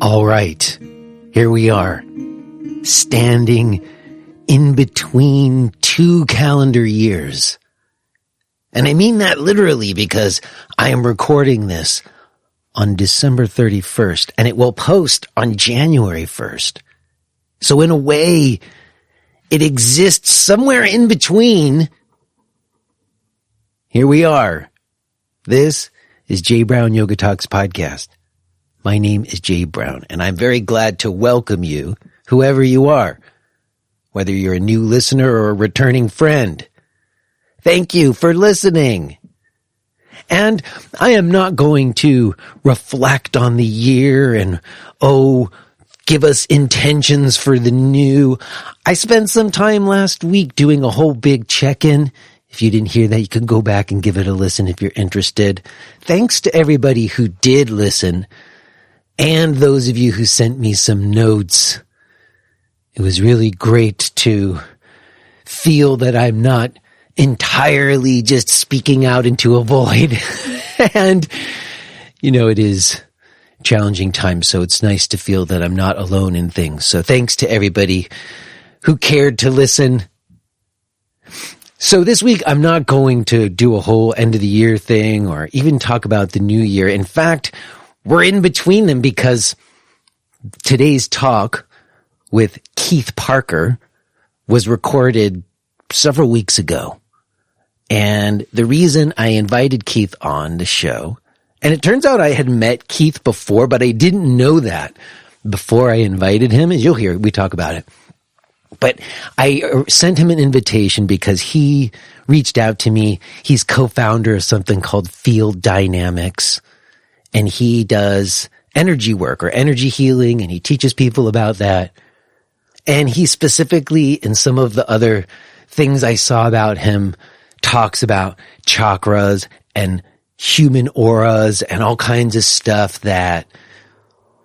All right, here we are, standing in between 2 calendar years. And I mean that literally because I am recording this on December 31st, and it will post on January 1st. So in a way, it exists somewhere in between. Here we are. This is Jay Brown Yoga Talks podcast. My name is Jay Brown, and I'm very glad to welcome you, whoever you are, whether you're a new listener or a returning friend. Thank you for listening. And I am not going to reflect on the year and, give us intentions for the new. I spent some time last week doing a whole big check-in. If you didn't hear that, you can go back and give it a listen if you're interested. Thanks to everybody who did listen, and those of you who sent me some notes. It was really great to feel that I'm not entirely just speaking out into a void. And, it is challenging times, so it's nice to feel that I'm not alone in things. So thanks to everybody who cared to listen. So this week, I'm not going to do a whole end of the year thing or even talk about the new year. In fact, we're in between them because today's talk with Keith Parker was recorded several weeks ago. And the reason I invited Keith on the show, and it turns out I had met Keith before, but I didn't know that before I invited him, as you'll hear, we talk about it. But I sent him an invitation because he reached out to me. He's co-founder of something called Field Dynamics, and he does energy work or energy healing, and he teaches people about that. And he specifically, in some of the other things I saw about him, talks about chakras and human auras and all kinds of stuff that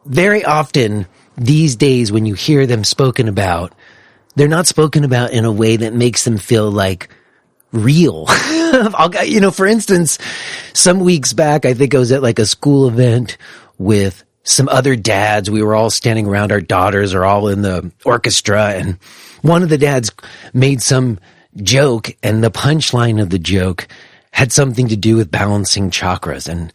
very often these days when you hear them spoken about, they're not spoken about in a way that makes them feel like real. For instance, some weeks back, I think I was at like a school event with some other dads. We were all standing around. Our daughters are all in the orchestra, and one of the dads made some joke, and the punchline of the joke had something to do with balancing chakras. And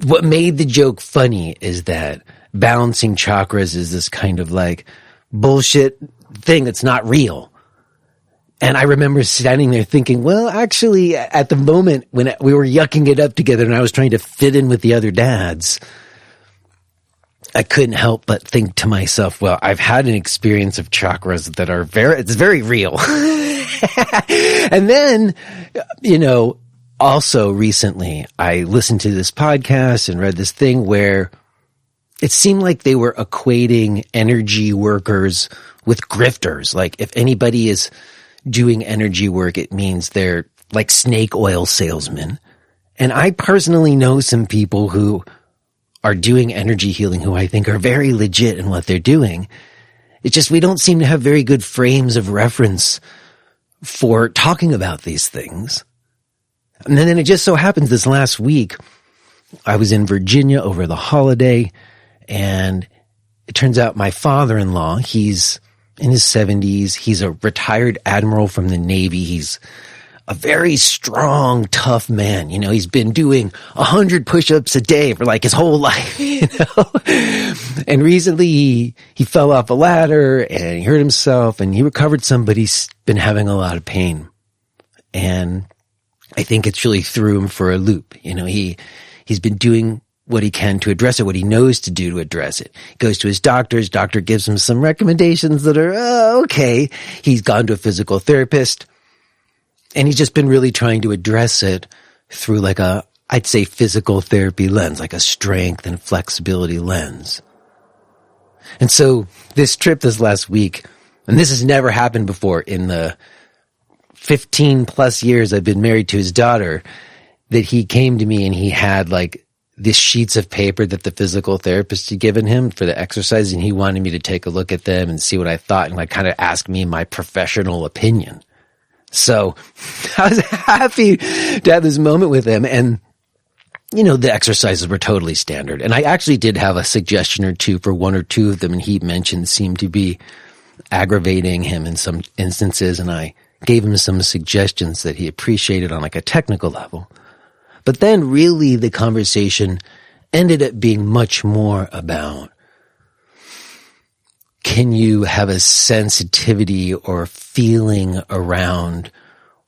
what made the joke funny is that balancing chakras is this kind of like bullshit thing that's not real. And I remember standing there thinking, well, actually, at the moment when we were yucking it up together and I was trying to fit in with the other dads, I couldn't help but think to myself, well, I've had an experience of chakras that are it's very real. And then, also recently I listened to this podcast and read this thing where it seemed like they were equating energy workers with grifters. Like if anybody is doing energy work, it means they're like snake oil salesmen. And I personally know some people who are doing energy healing who I think are very legit in what they're doing. It's just we don't seem to have very good frames of reference for talking about these things. And then it just so happens this last week, I was in Virginia over the holiday, and it turns out my father-in-law, he's in his 70s. He's a retired admiral from the Navy. He's a very strong, tough man. He's been doing 100 push-ups a day for like his whole life, And recently he fell off a ladder and he hurt himself and he recovered some, but he's been having a lot of pain. And I think it's really threw him for a loop. He's been doing what he can to address it, what he knows to do to address it. He goes to his doctor. His doctor gives him some recommendations that are okay. He's gone to a physical therapist, and he's just been really trying to address it through like I'd say physical therapy lens, like a strength and flexibility lens. And so this trip this last week, and this has never happened before in the 15 plus years I've been married to his daughter, that he came to me and he had like these sheets of paper that the physical therapist had given him for the exercise, and he wanted me to take a look at them and see what I thought and like kind of ask me my professional opinion. So I was happy to have this moment with him. And, the exercises were totally standard. And I actually did have a suggestion or two for one or two of them. And he mentioned seemed to be aggravating him in some instances. And I gave him some suggestions that he appreciated on like a technical level. But then really the conversation ended up being much more about, can you have a sensitivity or feeling around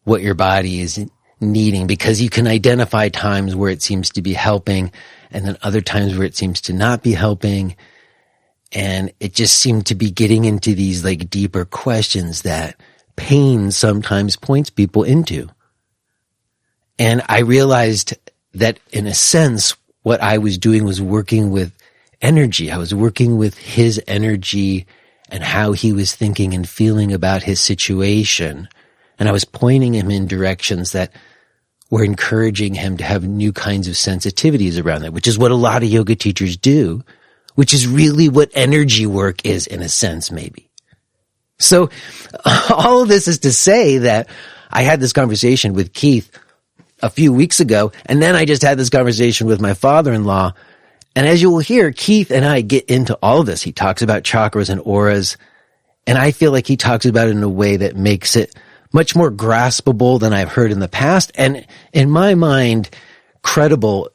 what your body is needing? Because you can identify times where it seems to be helping and then other times where it seems to not be helping. And it just seemed to be getting into these like deeper questions that pain sometimes points people into. And I realized that in a sense, what I was doing was working with energy. I was working with his energy and how he was thinking and feeling about his situation. And I was pointing him in directions that were encouraging him to have new kinds of sensitivities around that, which is what a lot of yoga teachers do, which is really what energy work is in a sense, maybe. So all of this is to say that I had this conversation with Keith a few weeks ago, and then I just had this conversation with my father-in-law. And as you will hear, Keith and I get into all of this. He talks about chakras and auras, and I feel like he talks about it in a way that makes it much more graspable than I've heard in the past, and in my mind, credible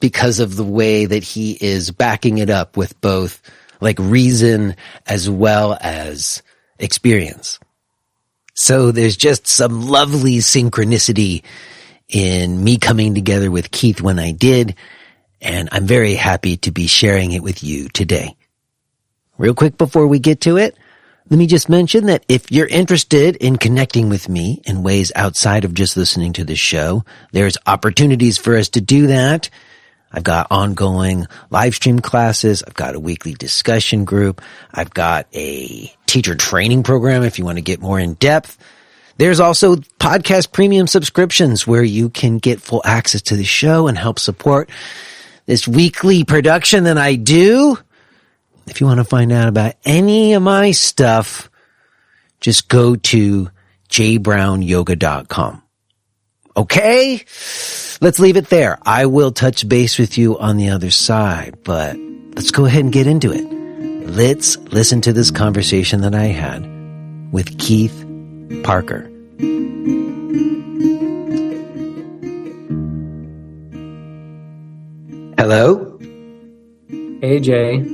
because of the way that he is backing it up with both like reason as well as experience. So there's just some lovely synchronicity in me coming together with Keith when I did, and I'm very happy to be sharing it with you today. Real quick before we get to it, let me just mention that if you're interested in connecting with me in ways outside of just listening to the show, there's opportunities for us to do that. I've got ongoing live stream classes. I've got a weekly discussion group. I've got a teacher training program if you want to get more in depth. There's also podcast premium subscriptions where you can get full access to the show and help support this weekly production that I do. If you want to find out about any of my stuff, just go to jbrownyoga.com. Okay? Let's leave it there. I will touch base with you on the other side, but let's go ahead and get into it. Let's listen to this conversation that I had with Keith Parker. Hello? Hey, Jay.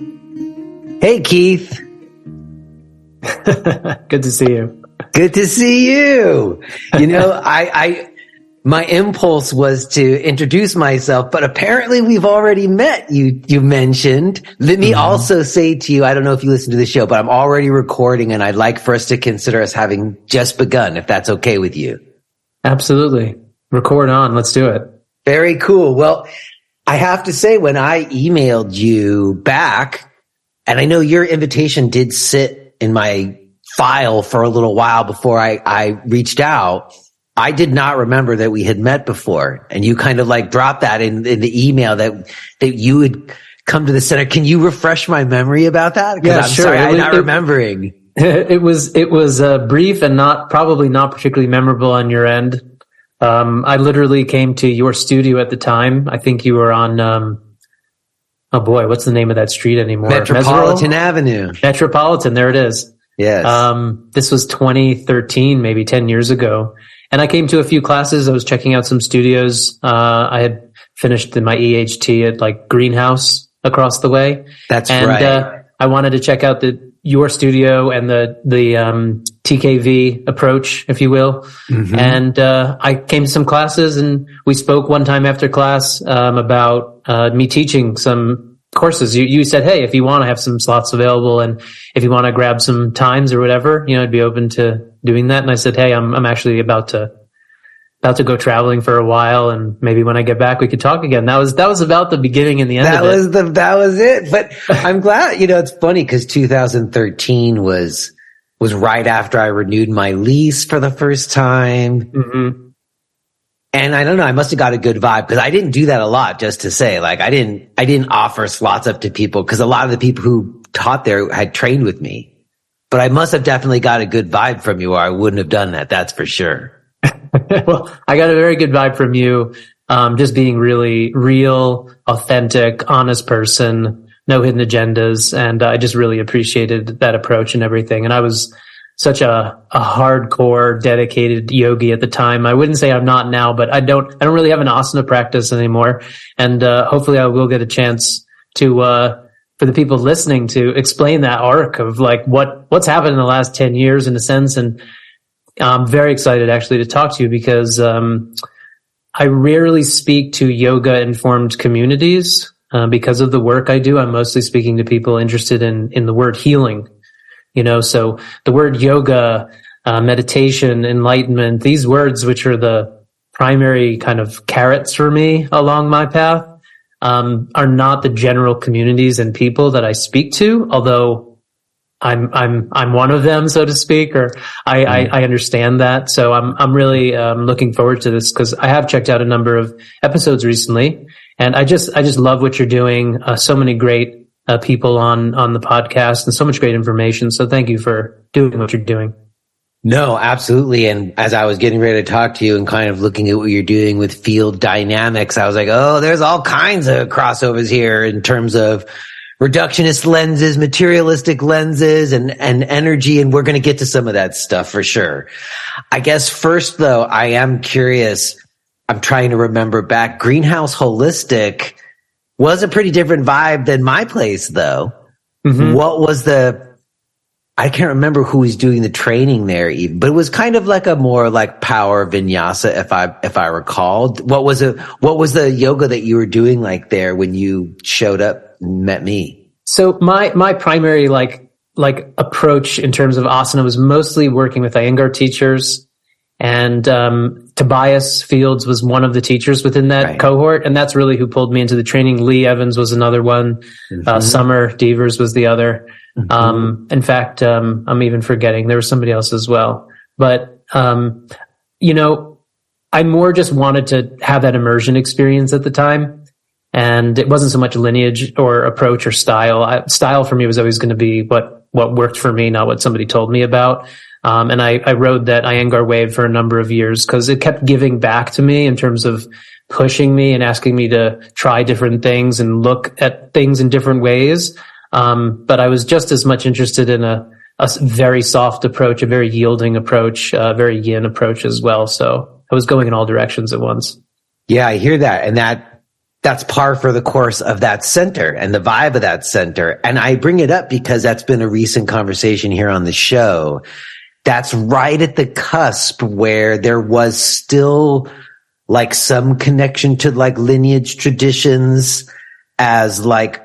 Hey, Keith. Good to see you. Good to see you. My impulse was to introduce myself, but apparently we've already met. You mentioned. Let me also say to you, I don't know if you listen to the show, but I'm already recording and I'd like for us to consider us having just begun, if that's okay with you. Absolutely. Record on. Let's do it. Very cool. Well, I have to say, when I emailed you back, and I know your invitation did sit in my file for a little while before I reached out, I did not remember that we had met before. And you kind of like dropped that in the email that you would come to the center. Can you refresh my memory about that? Yeah, I'm sure. sorry, I'm not remembering. It was brief and probably not particularly memorable on your end. I literally came to your studio at the time. I think you were on, oh boy, what's the name of that street anymore? Metropolitan Avenue. Metropolitan, there it is. Yes. This was 2013, maybe 10 years ago. And I came to a few classes. I was checking out some studios. I had finished my EHT at like Greenhouse across the way. That's right. I wanted to check out your studio and the TKV approach, if you will. Mm-hmm. And I came to some classes and we spoke one time after class about me teaching some courses. You said, hey, if you want to have some slots available and if you want to grab some times or whatever, I'd be open to doing that. And I said, hey, I'm actually about to go traveling for a while, and maybe when I get back we could talk again. That was about the beginning and the end of it. That was it. But I'm glad, it's funny because 2013 was right after I renewed my lease for the first time. Mm-hmm. And I don't know, I must have got a good vibe because I didn't do that a lot, just to say, like, I didn't offer slots up to people because a lot of the people who taught there had trained with me. But I must have definitely got a good vibe from you or I wouldn't have done that. That's for sure. Well, I got a very good vibe from you. Just being really real, authentic, honest person, no hidden agendas. And I just really appreciated that approach and everything. And I was such a hardcore, dedicated yogi at the time. I wouldn't say I'm not now, but I don't really have an asana practice anymore. And, hopefully I will get a chance to, for the people listening to explain that arc of like what's happened in the last 10 years in a sense. And I'm very excited actually to talk to you because, I rarely speak to yoga informed communities, because of the work I do. I'm mostly speaking to people interested in the word healing. So the word yoga, meditation, enlightenment, these words, which are the primary kind of carrots for me along my path, are not the general communities and people that I speak to, although I'm one of them, so to speak, or I understand that. So I'm really, looking forward to this because I have checked out a number of episodes recently and I just love what you're doing. So many great people on the podcast and so much great information. So thank you for doing what you're doing. No, absolutely. And as I was getting ready to talk to you and kind of looking at what you're doing with field dynamics, I was like, oh, there's all kinds of crossovers here in terms of reductionist lenses, materialistic lenses, and energy. And we're going to get to some of that stuff for sure. I guess first though, I am curious. I'm trying to remember back. Greenhouse Holistic was a pretty different vibe than my place, though. Mm-hmm. What was I can't remember who was doing the training there, even, but it was kind of like a more like power vinyasa, if I recall. What was the yoga that you were doing like there when you showed up and met me? So my primary like approach in terms of asana was mostly working with Iyengar teachers. And Tobias Fields was one of the teachers within that cohort, and that's really who pulled me into the training. Lee Evans was another one. Mm-hmm. Summer Devers was the other. Mm-hmm. In fact, I'm even forgetting there was somebody else as well. But I more just wanted to have that immersion experience at the time, and it wasn't so much lineage or approach or style. Style for me was always going to be what worked for me, not what somebody told me about. And I rode that Iyengar wave for a number of years because it kept giving back to me in terms of pushing me and asking me to try different things and look at things in different ways. But I was just as much interested in a very soft approach, a very yielding approach, a very yin approach as well. So I was going in all directions at once. Yeah, I hear that. And that's par for the course of that center and the vibe of that center. And I bring it up because that's been a recent conversation here on the show. That's right at the cusp where there was still like some connection to like lineage traditions as like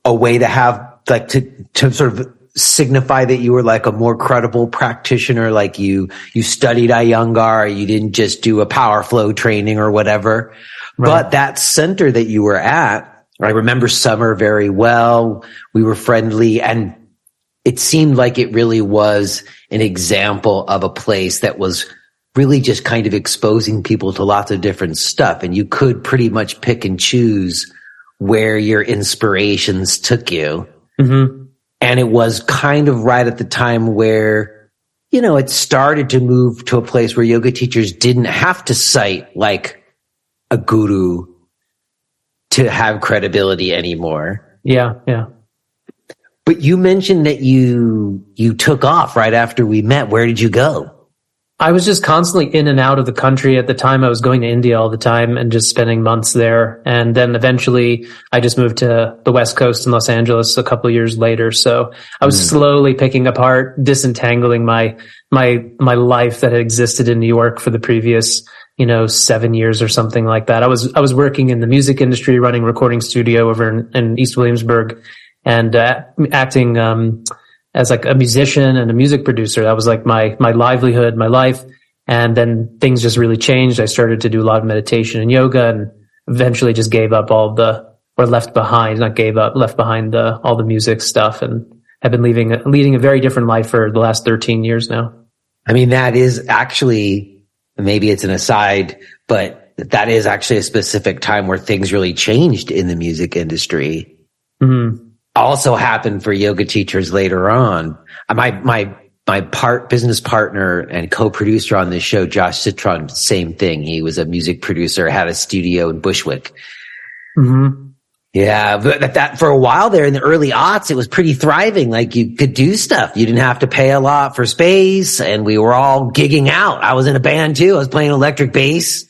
a way to have like to sort of signify that you were like a more credible practitioner, like you studied Iyengar, you didn't just do a power flow training or whatever. Right. But that center that you were at, I remember Summer very well. We were friendly and it seemed like it really was an example of a place that was really just kind of exposing people to lots of different stuff. And you could pretty much pick and choose where your inspirations took you. Mm-hmm. And it was kind of right at the time where, it started to move to a place where yoga teachers didn't have to cite like a guru to have credibility anymore. Yeah, yeah. But you mentioned that you took off right after we met. Where did you go? I was just constantly in and out of the country. At the time, I was going to India all the time and just spending months there. And then eventually I just moved to the West Coast in Los Angeles a couple of years later. So I was slowly picking apart, disentangling my life that had existed in New York for the previous 7 years or something like that. I was working in the music industry, running a recording studio over in East Williamsburg. And acting as like a musician and a music producer. That was like my livelihood, my life. And then things just really changed. I started to do a lot of meditation and yoga and eventually just gave up left behind all the music stuff and have been leading a very different life for the last 13 years now. I mean, that is actually, maybe it's an aside, but that is actually a specific time where things really changed in the music industry. Mm-hmm. Also happened for yoga teachers later on. My my business partner and co-producer on this show, Josh Citron, same thing. He was a music producer, had a studio in Bushwick. Mm-hmm. Yeah, but that for a while there in the early aughts, it was pretty thriving. Like you could do stuff. You didn't have to pay a lot for space, and we were all gigging out. I was in a band too. I was playing electric bass.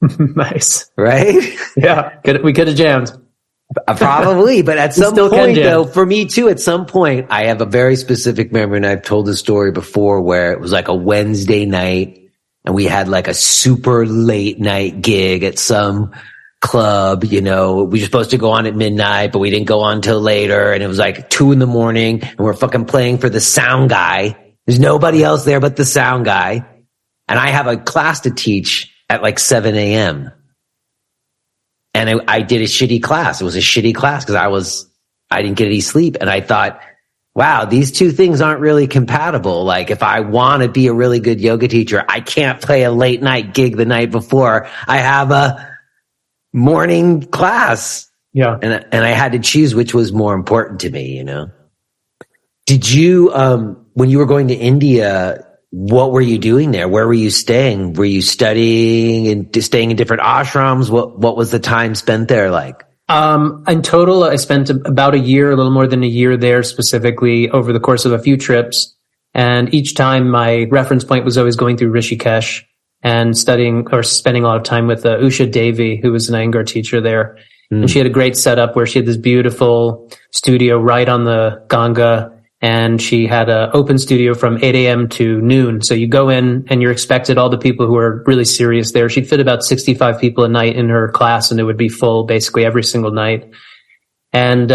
Nice. Right? Yeah. We could have jammed. Probably, but at some point though, for me too, at some point, I have a very specific memory, and I've told this story before, where it was like a Wednesday night and we had like a super late night gig at some club. We were supposed to go on at midnight, but we didn't go on till later. And it was like 2 a.m. and we're fucking playing for the sound guy. There's nobody else there but the sound guy. And I have a class to teach at like 7 a.m. And I did a shitty class. It was a shitty class because I didn't get any sleep. And I thought, wow, these two things aren't really compatible. Like if I want to be a really good yoga teacher, I can't play a late night gig the night before I have a morning class. Yeah. And I had to choose which was more important to me, Did you, when you were going to India, what were you doing there? Where were you staying? Were you studying and staying in different ashrams? What was the time spent there like? In total, I spent about a year, a little more than a year there specifically over the course of a few trips. And each time my reference point was always going through Rishikesh and studying or spending a lot of time with Usha Devi, who was an Iyengar teacher there. And she had a great setup where she had this beautiful studio right on the Ganga. And she had an open studio from 8 a.m. to noon. So you go in and you're expected, all the people who are really serious there. She'd fit about 65 people a night in her class, and it would be full basically every single night. And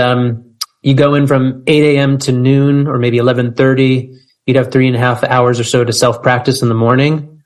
you go in from 8 a.m. to noon or maybe 11:30. You'd have 3.5 hours or so to self-practice in the morning.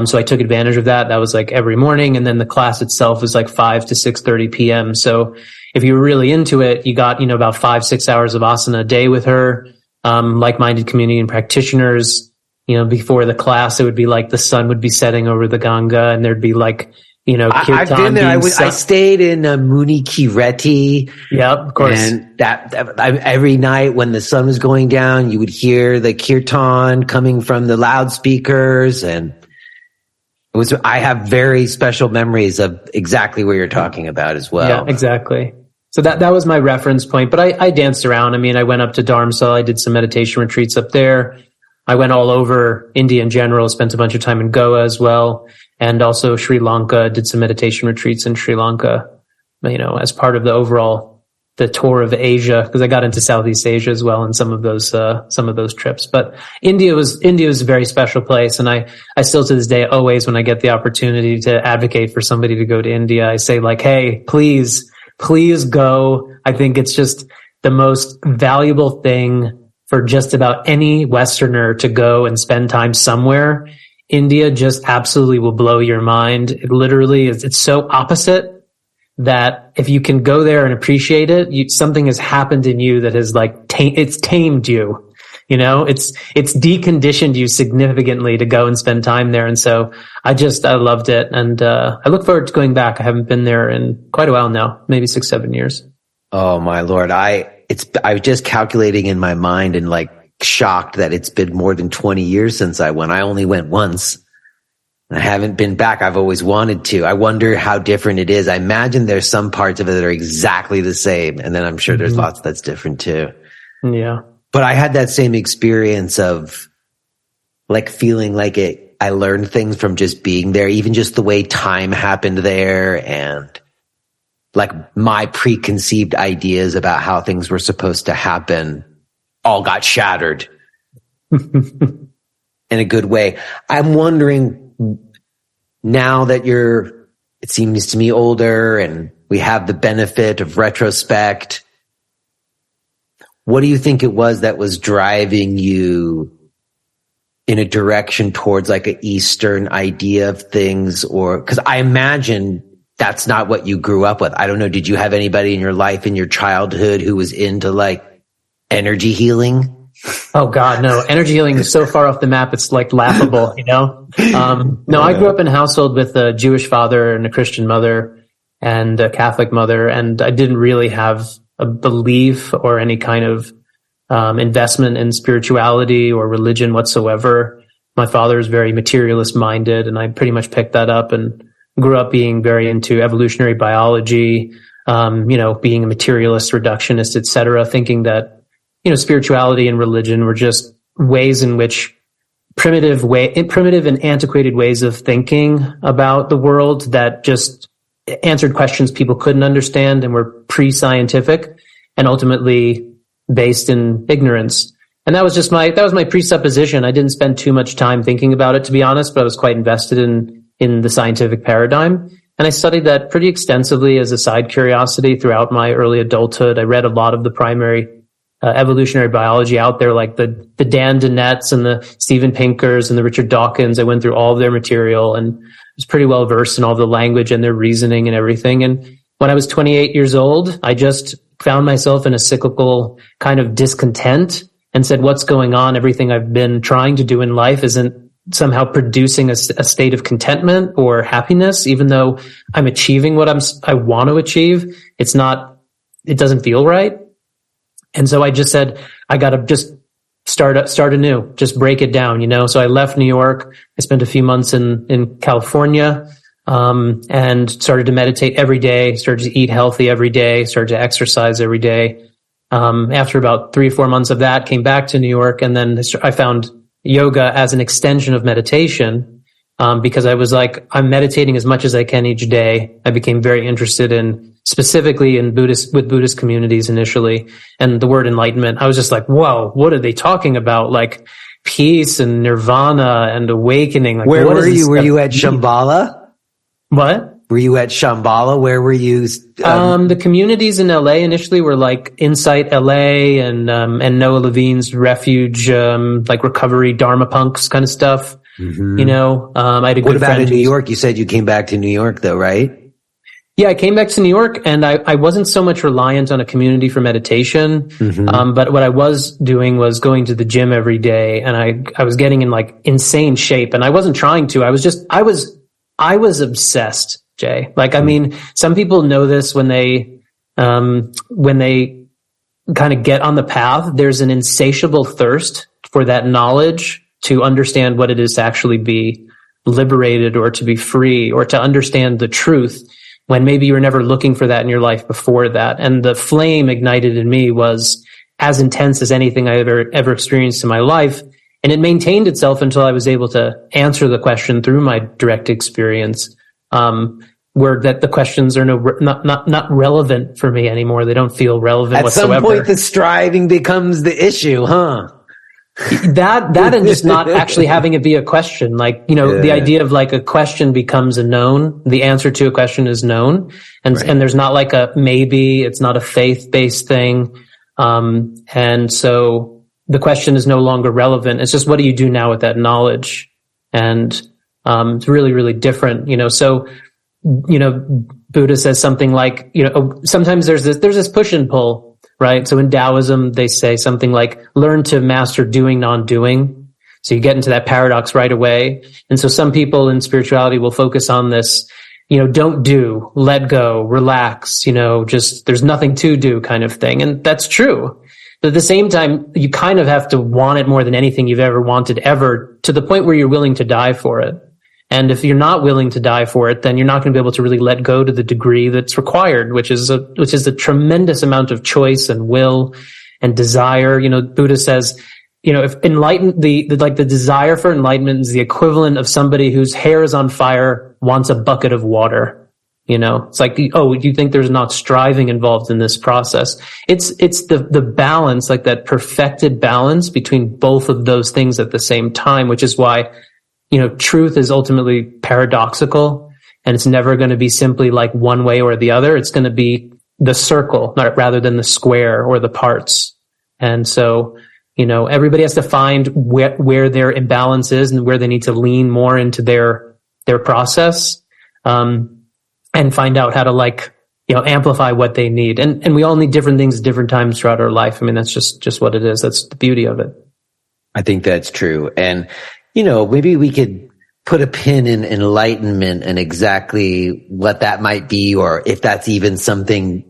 So I took advantage of that. That was like every morning. And then the class itself was like 5 to 6:30 p.m. So if you were really into it, you got, about 5-6 hours of asana a day with her. Like-minded community and practitioners. Before the class, it would be like the sun would be setting over the Ganga, and there'd be like, kirtan. I've been there. I stayed in Muni Kireti. Yeah, of course. And that every night when the sun was going down, you would hear the kirtan coming from the loudspeakers, and I have very special memories of exactly what you're talking about as well. Yeah, exactly. So that was my reference point, but I danced around. I went up to Dharamsala. I did some meditation retreats up there. I went all over India in general, spent a bunch of time in Goa as well. And also Sri Lanka, did some meditation retreats in Sri Lanka, as part of the tour of Asia, because I got into Southeast Asia as well in some of those trips. But India was a very special place. And I still to this day, always when I get the opportunity to advocate for somebody to go to India, I say like, hey, please go. I think it's just the most valuable thing for just about any Westerner to go and spend time somewhere. India just absolutely will blow your mind. It literally is. It's so opposite that if you can go there and appreciate it, something has happened in you that has it's tamed you. It's deconditioned you significantly to go and spend time there. And so I loved it. And, I look forward to going back. I haven't been there in quite a while now, maybe 6-7 years. Oh my Lord. I was just calculating in my mind and shocked that it's been more than 20 years since I went. I only went once. I haven't been back. I've always wanted to. I wonder how different it is. I imagine there's some parts of it that are exactly the same. And then I'm sure there's lots that's different too. Yeah. But I had that same experience of feeling like I learned things from just being there, even just the way time happened there, and my preconceived ideas about how things were supposed to happen all got shattered in a good way. I'm wondering, now that it seems to me, older and we have the benefit of retrospect, what do you think it was that was driving you in a direction towards an Eastern idea of things? Or, because I imagine that's not what you grew up with. I don't know. Did you have anybody in your life in your childhood who was into energy healing? Oh God, no. Energy healing is so far off the map. It's laughable, No, I grew up in a household with a Jewish father and a Christian mother and a Catholic mother. And I didn't really have a belief or any kind of investment in spirituality or religion whatsoever. My father is very materialist minded, and I pretty much picked that up and grew up being very into evolutionary biology, being a materialist, reductionist, etc., thinking that, spirituality and religion were just ways in which primitive and antiquated ways of thinking about the world that just answered questions people couldn't understand and were pre-scientific and ultimately based in ignorance. And that was my presupposition. I didn't spend too much time thinking about it, to be honest, but I was quite invested in the scientific paradigm. And I studied that pretty extensively as a side curiosity throughout my early adulthood. I read a lot of the primary evolutionary biology out there, like the Dan Dennett's and the Steven Pinkers and the Richard Dawkins. I went through all of their material and was pretty well versed in all the language and their reasoning and everything. And when I was 28 years old, I just found myself in a cyclical kind of discontent and said, what's going on? Everything I've been trying to do in life isn't somehow producing a state of contentment or happiness, even though I'm achieving what I want to achieve. It doesn't feel right. And so I just said, I got to just start anew, just break it down, So I left New York. I spent a few months in California, and started to meditate every day, started to eat healthy every day, started to exercise every day. After about 3 or 4 months of that, came back to New York, and then I found yoga as an extension of meditation, because I was like, I'm meditating as much as I can each day. I became very interested specifically in Buddhist communities initially, and the word enlightenment. I was just like, whoa, what are they talking about? Like peace and nirvana and awakening. Like, where were you? Were you at Shambhala? What? Were you at Shambhala? Where were you? The communities in LA initially were like Insight LA and Noah Levine's Refuge, like recovery Dharma punks kind of stuff. Mm-hmm. I had a good What about friend in New York? You said you came back to New York though, right? Yeah, I came back to New York, and I wasn't so much reliant on a community for meditation. Mm-hmm. But what I was doing was going to the gym every day, and I was getting in like insane shape, and I wasn't trying to. I was obsessed, Jay. Like, I mean, some people know this when they kind of get on the path. There's an insatiable thirst for that knowledge to understand what it is to actually be liberated or to be free or to understand the truth, when maybe you were never looking for that in your life before that. And the flame ignited in me was as intense as anything I ever experienced in my life. And it maintained itself until I was able to answer the question through my direct experience, where that the questions are not relevant for me anymore. They don't feel relevant whatsoever. At some point, the striving becomes the issue, huh? That and just not actually having it be a question. Like, the idea of like a question becomes a known. The answer to a question is known. And there's not like a maybe, it's not a faith-based thing. And so the question is no longer relevant. It's just, what do you do now with that knowledge? And, it's really, really different, So, Buddha says something like, sometimes there's this push and pull. Right. So in Taoism, they say something like, learn to master doing, non-doing. So you get into that paradox right away. And so some people in spirituality will focus on this, don't do, let go, relax, just there's nothing to do kind of thing. And that's true. But at the same time, you kind of have to want it more than anything you've ever wanted ever, to the point where you're willing to die for it. And if you're not willing to die for it, then you're not going to be able to really let go to the degree that's required, which is a tremendous amount of choice and will and desire. Buddha says, if the desire for enlightenment is the equivalent of somebody whose hair is on fire wants a bucket of water. It's like, oh, do you think there's not striving involved in this process? It's the balance, like that perfected balance between both of those things at the same time, which is why truth is ultimately paradoxical, and it's never going to be simply like one way or the other. It's going to be the circle rather than the square or the parts. And so, everybody has to find where their imbalance is and where they need to lean more into their process, and find out how to amplify what they need. And we all need different things at different times throughout our life. I mean, that's just what it is. That's the beauty of it. I think that's true. And maybe we could put a pin in enlightenment and exactly what that might be, or if that's even something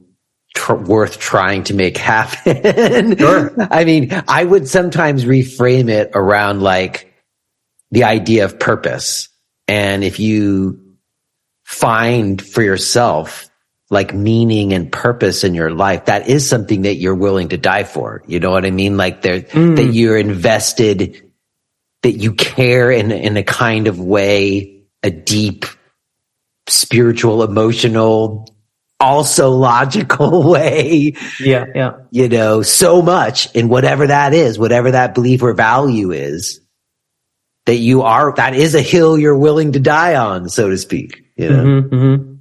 worth trying to make happen. Sure. I mean, I would sometimes reframe it around like the idea of purpose. And if you find for yourself like meaning and purpose in your life, that is something that you're willing to die for. You know what I mean? Like that you're invested, that you care in a kind of way, a deep spiritual, emotional, also logical way. Yeah. You know, so much in whatever that is, whatever that belief or value is, that is a hill you're willing to die on, so to speak. You know,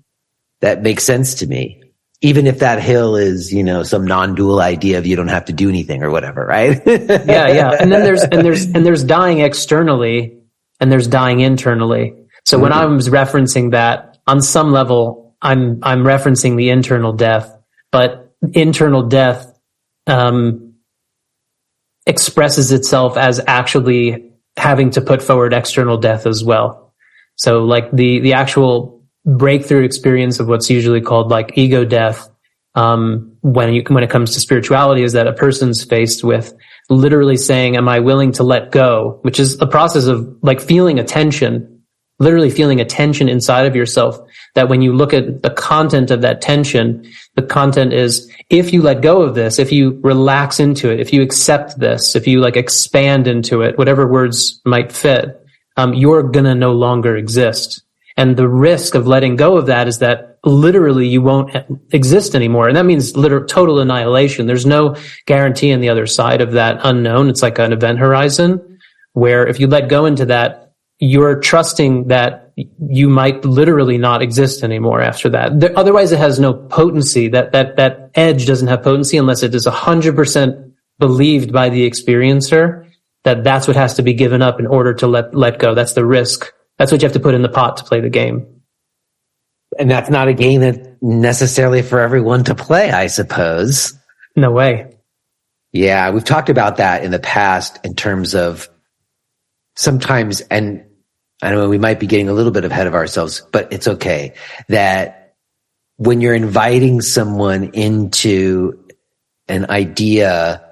that makes sense to me. Even if that hill is, you know, some non-dual idea of you don't have to do anything or whatever, right? Yeah. And then there's dying externally and there's dying internally. So when I was referencing that, on some level, I'm referencing the internal death, but internal death expresses itself as actually having to put forward external death as well. So like the actual breakthrough experience of what's usually called like ego death, when it comes to spirituality, is that a person's faced with literally saying, am I willing to let go? Which is a process of like feeling a tension, literally feeling a tension inside of yourself, that when you look at the content of that tension, the content is, if you let go of this, if you relax into it, if you accept this, if you like expand into it, whatever words might fit, you're gonna no longer exist. And the risk of letting go of that is that literally you won't exist anymore. And that means total annihilation. There's no guarantee on the other side of that unknown. It's like an event horizon where if you let go into that, you're trusting that you might literally not exist anymore after that. Otherwise, it has no potency. That edge doesn't have potency unless it is 100% believed by the experiencer that that's what has to be given up in order to let go. That's the risk. That's what you have to put in the pot to play the game. And that's not a game that necessarily for everyone to play, I suppose. No way. Yeah, we've talked about that in the past in terms of sometimes, and I know we might be getting a little bit ahead of ourselves, but it's okay, that when you're inviting someone into an idea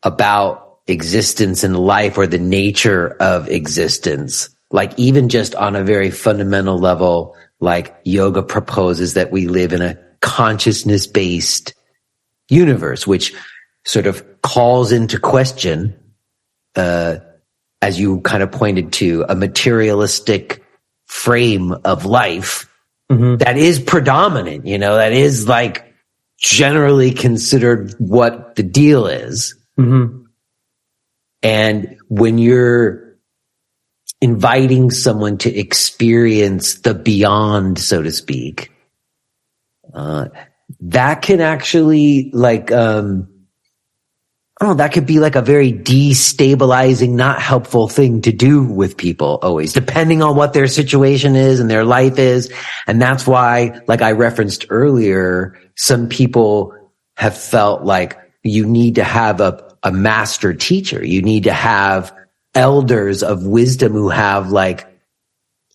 about existence and life or the nature of existence, like even just on a very fundamental level, like yoga proposes that we live in a consciousness-based universe, which sort of calls into question, as you kind of pointed to, a materialistic frame of life that is predominant, you know, that is like generally considered what the deal is. And when you're inviting someone to experience the beyond, so to speak, that can actually like, that could be like a very destabilizing, not helpful thing to do with people always, depending on what their situation is and their life is. And that's why, like I referenced earlier, some people have felt like you need to have a master teacher. You need to have elders of wisdom who have like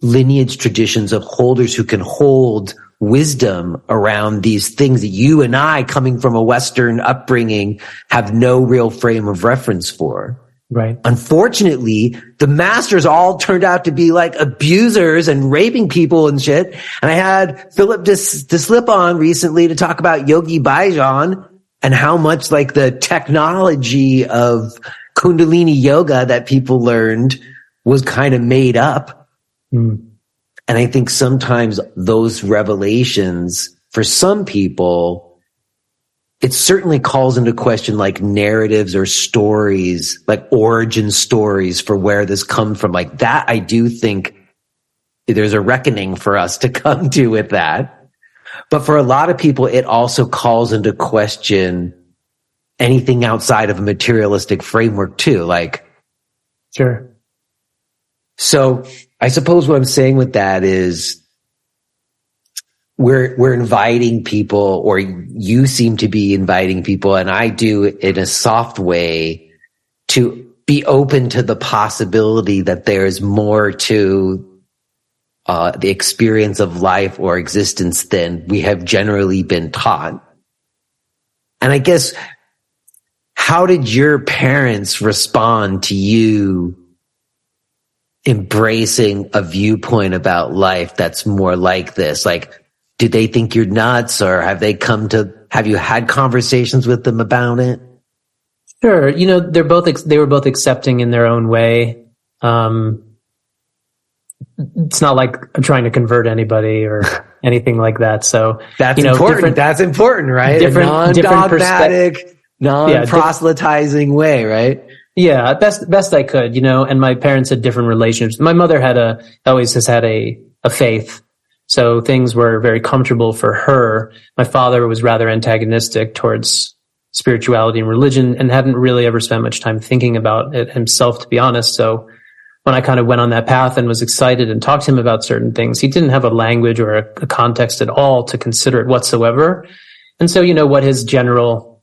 lineage traditions of holders who can hold wisdom around these things that you and I, coming from a Western upbringing, have no real frame of reference for. Right. Unfortunately, the masters all turned out to be like abusers and raping people and shit. And I had Philip de Slip on recently to talk about Yogi Bhajan and how much like the technology of Kundalini yoga that people learned was kind of made up. And I think sometimes those revelations, for some people, it certainly calls into question like narratives or stories, like origin stories for where this comes from. Like that, I do think there's a reckoning for us to come to with that. But for a lot of people, it also calls into question anything outside of a materialistic framework too. Like, sure. So I suppose what I'm saying with that is we're inviting people, or you seem to be inviting people, and I do in a soft way, to be open to the possibility that there's more to the experience of life or existence than we have generally been taught. And I guess, how did your parents respond to you embracing a viewpoint about life that's more like this? Like, do they think you're nuts, or have you had conversations with them about it? Sure. They were both accepting in their own way. It's not like I'm trying to convert anybody or anything like that. So that's important. That's important, right? Non-dogmatic, non-proselytizing way, right? Yeah, best I could, and my parents had different relationships. My mother always has had a faith. So things were very comfortable for her. My father was rather antagonistic towards spirituality and religion and hadn't really ever spent much time thinking about it himself, to be honest. So when I kind of went on that path and was excited and talked to him about certain things, he didn't have a language or a context at all to consider it whatsoever. And so, what his general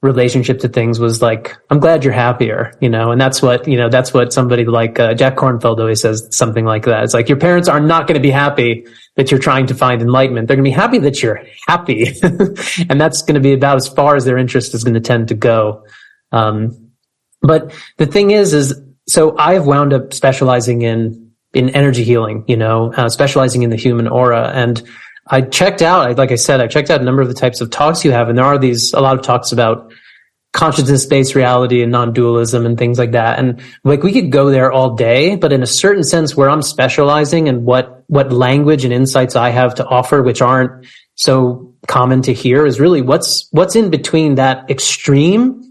relationship to things was like, I'm glad you're happier, and that's what somebody like Jack Kornfield always says, something like that. It's like, your parents are not going to be happy that you're trying to find enlightenment. They're going to be happy that you're happy. And that's going to be about as far as their interest is going to tend to go. But the thing is so I've wound up specializing in energy healing, specializing in the human aura. And I checked out a number of the types of talks you have, and there are a lot of talks about consciousness-based reality and non-dualism and things like that. And like, we could go there all day, but in a certain sense, where I'm specializing and what language and insights I have to offer, which aren't so common to hear, is really what's in between that extreme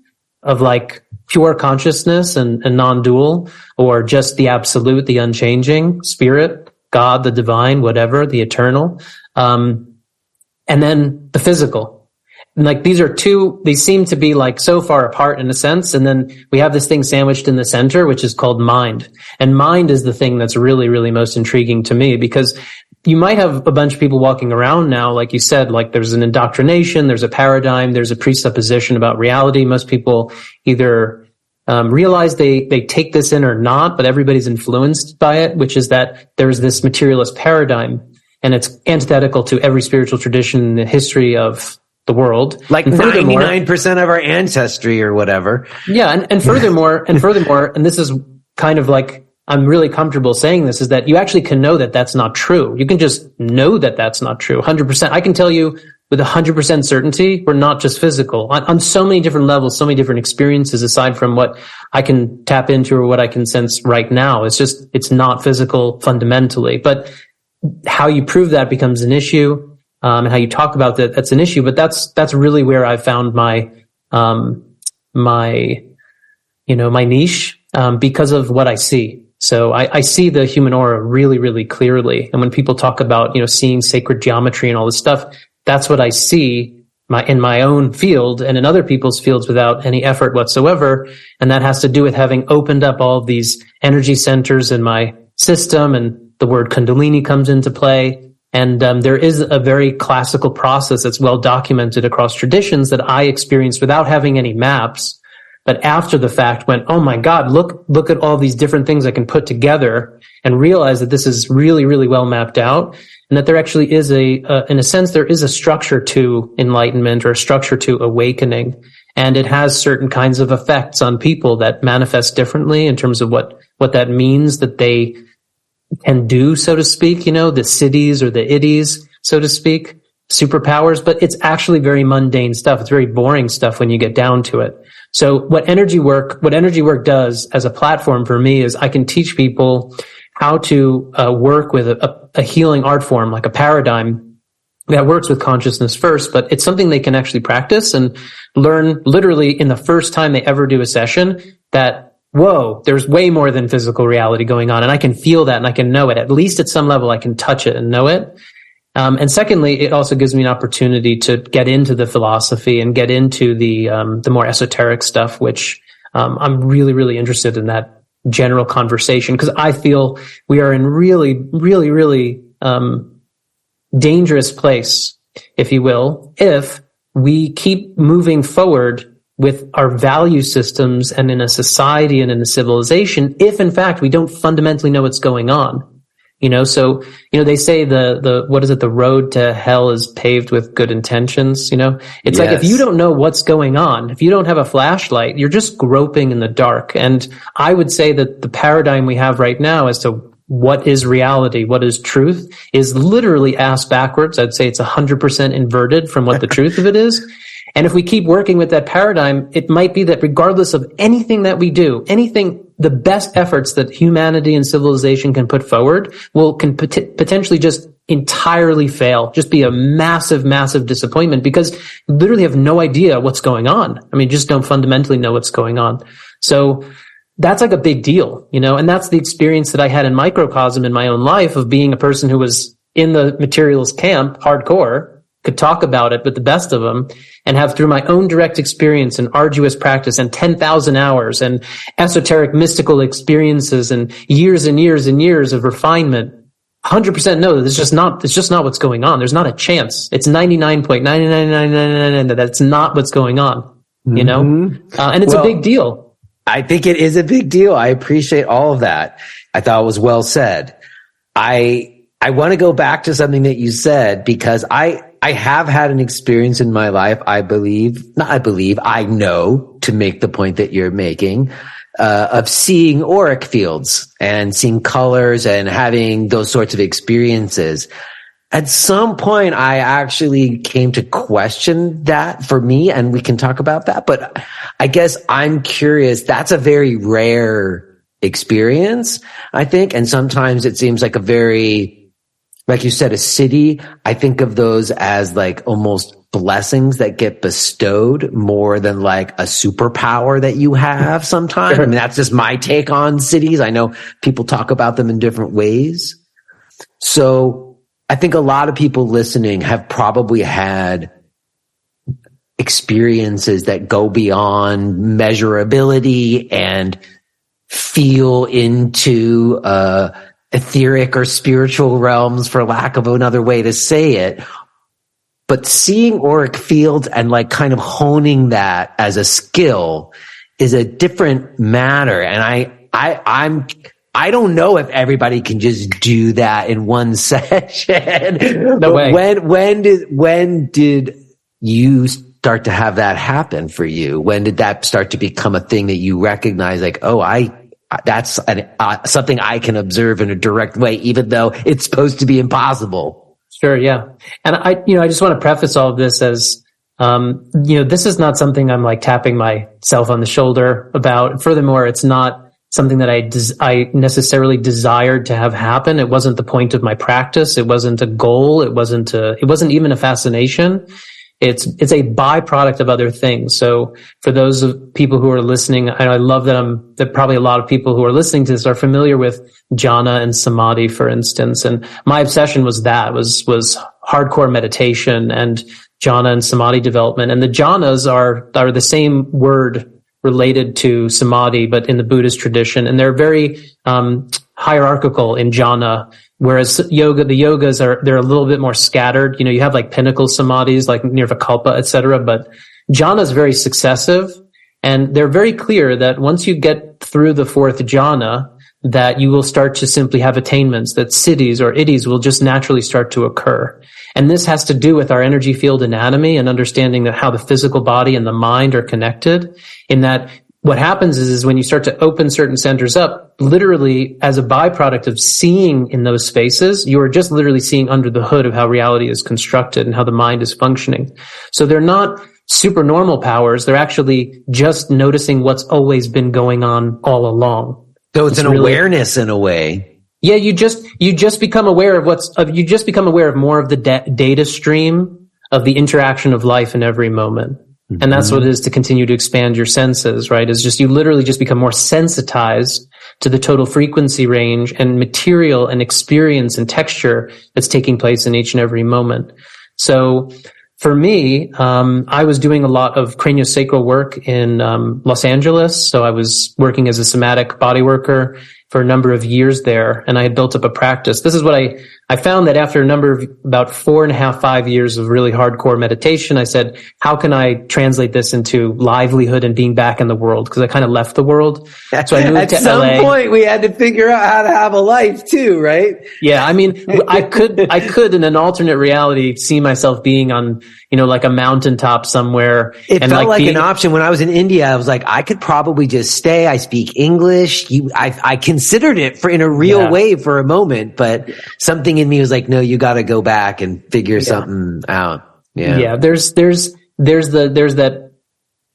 of like pure consciousness and non-dual, or just the absolute, the unchanging spirit, God, the divine, whatever, the eternal. And then the physical. And like, they seem to be like so far apart in a sense. And then we have this thing sandwiched in the center, which is called mind. And mind is the thing that's really, really most intriguing to me, because you might have a bunch of people walking around now, like you said, like there's an indoctrination, there's a paradigm, there's a presupposition about reality. Most people either realize they take this in or not, but everybody's influenced by it, which is that there's this materialist paradigm, and it's antithetical to every spiritual tradition in the history of the world. Like 99% of our ancestry or whatever. Yeah. And furthermore, and this is kind of like, I'm really comfortable saying this, is that you actually can know that that's not true. You can just know that that's not true. 100%. I can tell you with 100% certainty, we're not just physical on so many different levels, so many different experiences, aside from what I can tap into or what I can sense right now. It's not physical fundamentally, but how you prove that becomes an issue. And how you talk about that's an issue, but that's really where I found my niche, because of what I see. So I see the human aura really, really clearly. And when people talk about, seeing sacred geometry and all this stuff, that's what I see in my own field and in other people's fields without any effort whatsoever. And that has to do with having opened up all of these energy centers in my system, and the word Kundalini comes into play. And there is a very classical process that's well documented across traditions that I experienced without having any maps, but after the fact went, oh my God, look at all these different things I can put together, and realize that this is really, really well mapped out, and that there actually is in a sense, there is a structure to enlightenment, or a structure to awakening, and it has certain kinds of effects on people that manifest differently in terms of what that means that they can do, so to speak, the cities or the iddies, so to speak, superpowers, but it's actually very mundane stuff. It's very boring stuff when you get down to it. So what energy work does as a platform for me is I can teach people how to work with a healing art form, like a paradigm that works with consciousness first, but it's something they can actually practice and learn literally in the first time they ever do a session, that, whoa, there's way more than physical reality going on. And I can feel that and I can know it. At least at some level, I can touch it and know it. And secondly, it also gives me an opportunity to get into the philosophy and get into the more esoteric stuff, which I'm really, really interested in that general conversation, because I feel we are in really, really, really dangerous place, if you will, if we keep moving forward with our value systems and in a society and in a civilization, if in fact we don't fundamentally know what's going on. So, they say what is it? The road to hell is paved with good intentions. It's like, if you don't know what's going on, if you don't have a flashlight, you're just groping in the dark. And I would say that the paradigm we have right now as to what is reality, what is truth, is literally ass backwards. I'd say it's 100% inverted from what the truth of it is. And if we keep working with that paradigm, it might be that regardless of anything that we do, the best efforts that humanity and civilization can put forward can potentially just entirely fail, just be a massive, massive disappointment, because you literally have no idea what's going on. I mean, just don't fundamentally know what's going on. So that's like a big deal, and that's the experience that I had in microcosm in my own life of being a person who was in the materialist camp, hardcore, could talk about it with the best of them, and have, through my own direct experience and arduous practice and 10,000 hours and esoteric mystical experiences and years and years and years of refinement, 100% know that it's just not what's going on. There's not a chance. It's 99.99999 that that's not what's going on, and it's a big deal. I think it is a big deal. I appreciate all of that. I thought it was well said. I want to go back to something that you said, because I have had an experience in my life, I know, to make the point that you're making, of seeing auric fields and seeing colors and having those sorts of experiences. At some point, I actually came to question that for me, and we can talk about that. But I guess I'm curious. That's a very rare experience, I think. And sometimes it seems like like you said, a city. I think of those as like almost blessings that get bestowed more than like a superpower that you have sometimes. I mean, that's just my take on cities. I know people talk about them in different ways. So I think a lot of people listening have probably had experiences that go beyond measurability and feel into etheric or spiritual realms, for lack of another way to say it. But seeing auric fields and like kind of honing that as a skill is a different matter. And I don't know if everybody can just do that in one session. No way. When did you start to have that happen for you? When did that start to become a thing that you recognize, like, that's something I can observe in a direct way, even though it's supposed to be impossible? Sure. Yeah. And I just want to preface all of this as, this is not something I'm like tapping myself on the shoulder about. Furthermore, it's not something that I necessarily desired to have happen. It wasn't the point of my practice. It wasn't a goal. It wasn't even a fascination. It's a byproduct of other things. So for those of people who are listening, I love that probably a lot of people who are listening to this are familiar with jhana and samadhi, for instance. And my obsession was hardcore meditation and jhana and samadhi development. And the jhanas are the same word related to samadhi, but in the Buddhist tradition. And they're very hierarchical in jhana. Whereas the yogas they're a little bit more scattered. You have like pinnacle samadhis, like nirvikalpa, etc. But jhana is very successive, and they're very clear that once you get through the fourth jhana, that you will start to simply have attainments, that siddhis or iddhis will just naturally start to occur. And this has to do with our energy field anatomy and understanding that how the physical body and the mind are connected, in that what happens is when you start to open certain centers up, literally as a byproduct of seeing in those spaces, you are just literally seeing under the hood of how reality is constructed and how the mind is functioning. So they're not supernormal powers. They're actually just noticing what's always been going on all along. So it's an awareness in a way. Yeah, you just become aware of more of the data stream of the interaction of life in every moment. And that's what it is to continue to expand your senses, right? Is just you literally just become more sensitized to the total frequency range and material and experience and texture that's taking place in each and every moment. So for me, I was doing a lot of craniosacral work in Los Angeles. So I was working as a somatic body worker for a number of years there, and I had built up a practice. This is what I found, that after a number of about 4.5, 5 years of really hardcore meditation, I said, how can I translate this into livelihood and being back in the world? Because I kind of left the world. So I moved to LA. At some point, we had to figure out how to have a life too, right? Yeah, I mean, I could in an alternate reality see myself being on, like a mountaintop somewhere. It felt like an option. When I was in India, I was like, I could probably just stay. I speak English. I considered it in a real way for a moment, but something in me was like, no, you got to go back and figure something out. Yeah. Yeah. There's that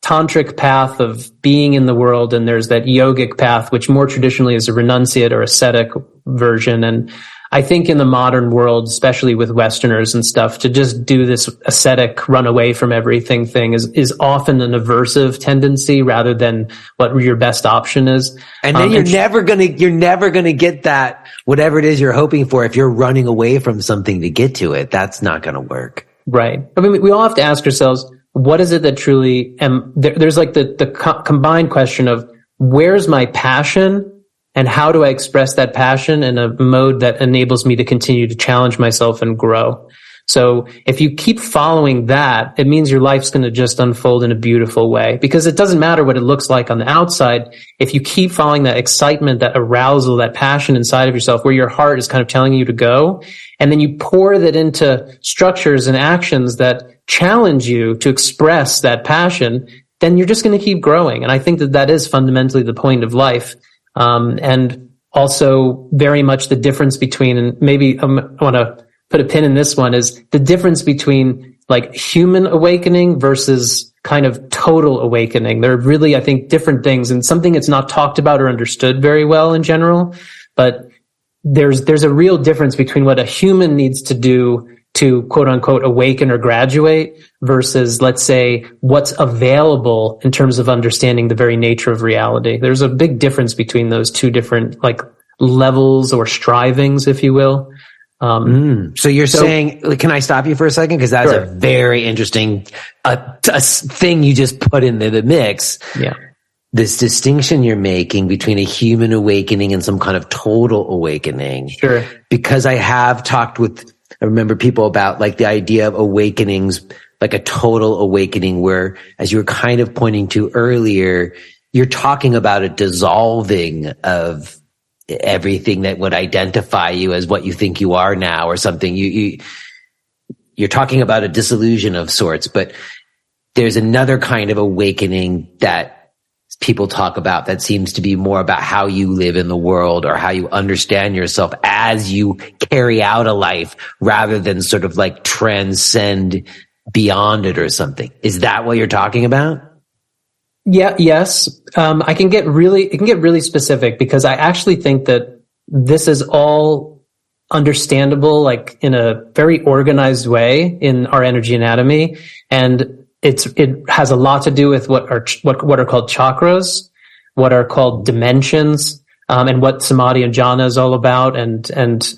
tantric path of being in the world, and there's that yogic path, which more traditionally is a renunciate or ascetic version. And I think in the modern world, especially with Westerners and stuff, to just do this ascetic run away from everything thing is often an aversive tendency rather than what your best option is. And then you're never gonna get that, whatever it is you're hoping for, if you're running away from something to get to it. That's not gonna work. Right. I mean, we all have to ask ourselves, what is it that truly, there's like the combined question of where's my passion? And how do I express that passion in a mode that enables me to continue to challenge myself and grow? So if you keep following that, it means your life's going to just unfold in a beautiful way, because it doesn't matter what it looks like on the outside. If you keep following that excitement, that arousal, that passion inside of yourself, where your heart is kind of telling you to go, and then you pour that into structures and actions that challenge you to express that passion, then you're just going to keep growing. And I think that is fundamentally the point of life. And also very much the difference between, and maybe I want to put a pin in this one, is the difference between like human awakening versus kind of total awakening. They're really, I think, different things, and something that's not talked about or understood very well in general. But there's a real difference between what a human needs to do to quote unquote awaken or graduate versus, let's say, what's available in terms of understanding the very nature of reality. There's a big difference between those two different like levels or strivings, if you will. So you're saying, can I stop you for a second? Because that's a very interesting thing you just put into the mix. Yeah. This distinction you're making between a human awakening and some kind of total awakening. Sure. Because I have talked with, I remember people about like the idea of awakenings, like a total awakening where, as you were kind of pointing to earlier, you're talking about a dissolving of everything that would identify you as what you think you are now or something. You're talking about a disillusion of sorts, but there's another kind of awakening that people talk about that seems to be more about how you live in the world or how you understand yourself as you carry out a life rather than sort of like transcend beyond it or something. Is that what you're talking about? Yeah, yes. It can get really specific, because I actually think that this is all understandable, like in a very organized way in our energy anatomy. And it has a lot to do with what are called chakras, what are called dimensions, and what samadhi and jhana is all about, and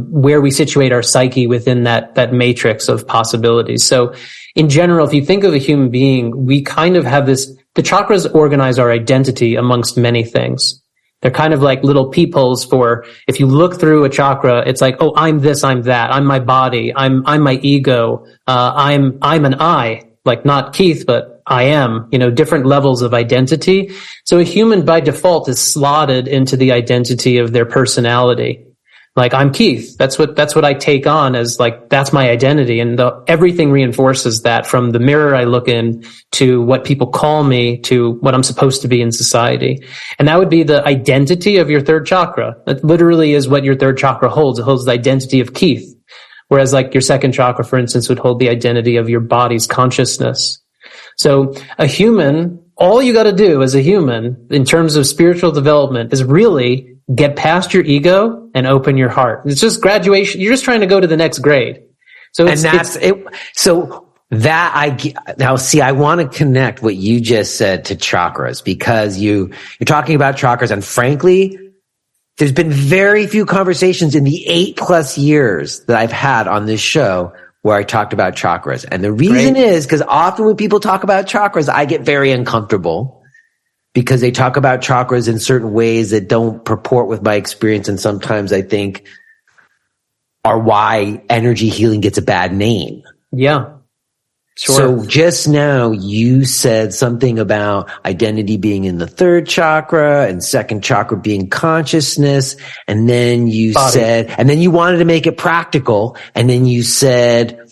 where we situate our psyche within that matrix of possibilities. So in general, if you think of a human being, we kind of have the chakras organize our identity amongst many things. They're kind of like little peepholes for, if you look through a chakra, it's like, oh, I'm this, I'm that, I'm my body, I'm my ego, I'm an I. Like not Keith, but I am, different levels of identity. So a human by default is slotted into the identity of their personality. Like I'm Keith. That's what I take on as like, that's my identity. And everything reinforces that, from the mirror I look in to what people call me to what I'm supposed to be in society. And that would be the identity of your third chakra. That literally is what your third chakra holds. It holds the identity of Keith. Whereas like your second chakra, for instance, would hold the identity of your body's consciousness. So a human, all you got to do as a human in terms of spiritual development is really get past your ego and open your heart. It's just graduation. You're just trying to go to the next grade. So I want to connect what you just said to chakras, because you're talking about chakras, and frankly, there's been very few conversations in the 8+ years that I've had on this show where I talked about chakras. And the reason is because often when people talk about chakras, I get very uncomfortable because they talk about chakras in certain ways that don't purport with my experience, and sometimes I think are why energy healing gets a bad name. Yeah. Sure. So just now you said something about identity being in the third chakra and second chakra being consciousness. And then you said, and then you wanted to make it practical. And then you said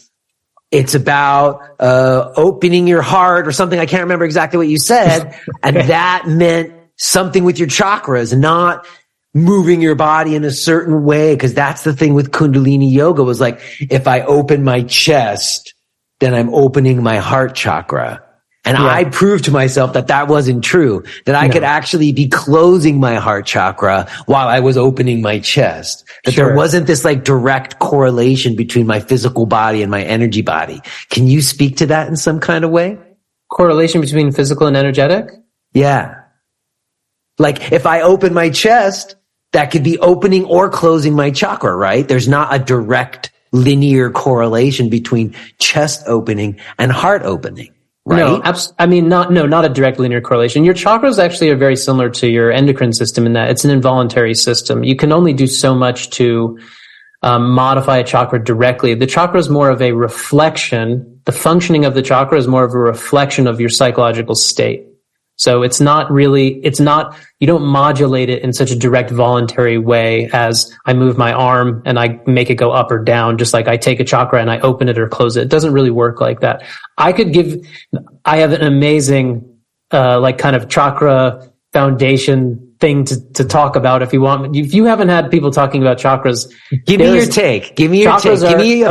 it's about, opening your heart or something. I can't remember exactly what you said. And that meant something with your chakras, not moving your body in a certain way. Cause that's the thing with Kundalini yoga was like, if I open my chest, then I'm opening my heart chakra. And I proved to myself that that wasn't true, that I could actually be closing my heart chakra while I was opening my chest. That there wasn't this like direct correlation between my physical body and my energy body. Can you speak to that in some kind of way? Correlation between physical and energetic? Yeah. Like if I open my chest, that could be opening or closing my chakra, right? There's not a direct linear correlation between chest opening and heart opening, right? No, not a direct linear correlation. Your chakras actually are very similar to your endocrine system in that it's an involuntary system. You can only do so much to modify a chakra directly. The chakra is more of a reflection. The functioning of the chakra is more of a reflection of your psychological state. So you don't modulate it in such a direct voluntary way as I move my arm and I make it go up or down, just like I take a chakra and I open it or close it. It doesn't really work like that. I have an amazing, kind of chakra foundation thing to talk about if you want. If you haven't had people talking about chakras, give me your take. Give me a